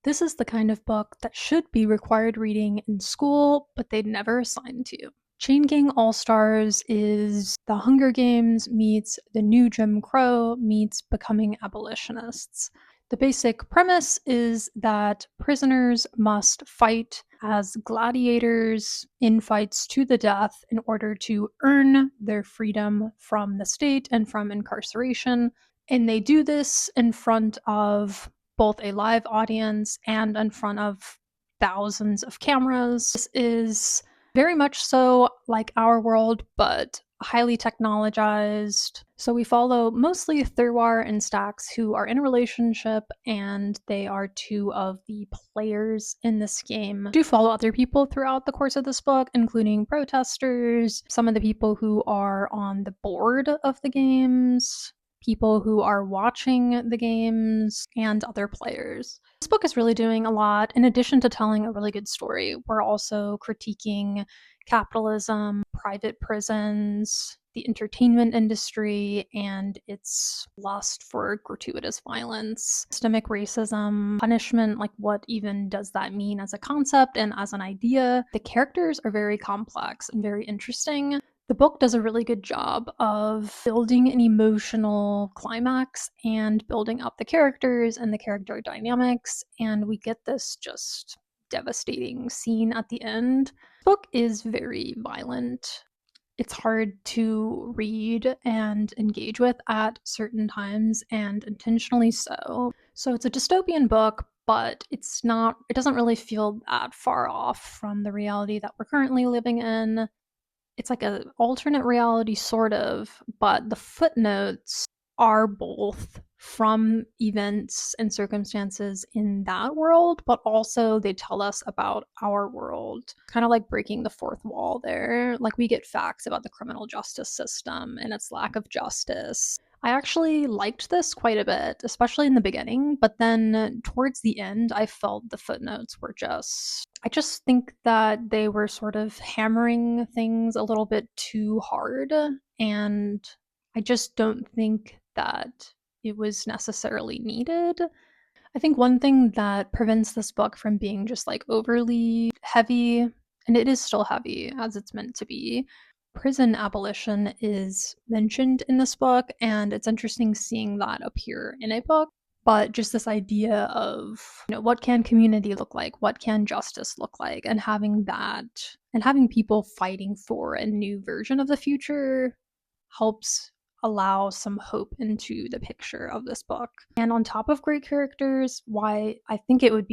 This is the kind of book that should be required reading in school, but they'd never assign to you. Chain Gang All-Stars is The Hunger Games meets The New Jim Crow meets Becoming Abolitionists. The basic premise is that prisoners must fight as gladiators in fights to the death in order to earn their freedom from the state and from incarceration. And they do this in front of both a live audience and in front of thousands of cameras. This is very much so like our world, but highly technologized. So we follow mostly Thurwar and Stax, who are in a relationship, and they are two of the players in this game. We do follow other people throughout the course of this book, including protesters, some of the people who are on the board of the games, people who are watching the games, and other players. This book is really doing a lot. In addition to telling a really good story, we're also critiquing capitalism, private prisons, the entertainment industry, and its lust for gratuitous violence, systemic racism, punishment, like what even does that mean as a concept and as an idea. The characters are very complex and very interesting. The book does a really good job of building an emotional climax and building up the characters and the character dynamics, and we get this just devastating scene at the end. The book is very violent. It's hard to read and engage with at certain times, and intentionally so. So it's a dystopian book, but it doesn't really feel that far off from the reality that we're currently living in. It's like an alternate reality, sort of, but the footnotes are both from events and circumstances in that world, but also they tell us about our world. Kind of like breaking the fourth wall there. Like, we get facts about the criminal justice system and its lack of justice. I actually liked this quite a bit, especially in the beginning, but then towards the end, I felt the footnotes were I just think that they were sort of hammering things a little bit too hard, and I just don't think that it was necessarily needed. I think one thing that prevents this book from being just like overly heavy, and it is still heavy as it's meant to be, prison abolition is mentioned in this book, and it's interesting seeing that appear in a book. But just this idea of, what can community look like? What can justice look like? And having that, and having people fighting for a new version of the future helps allow some hope into the picture of this book. And on top of great characters, why I think it would be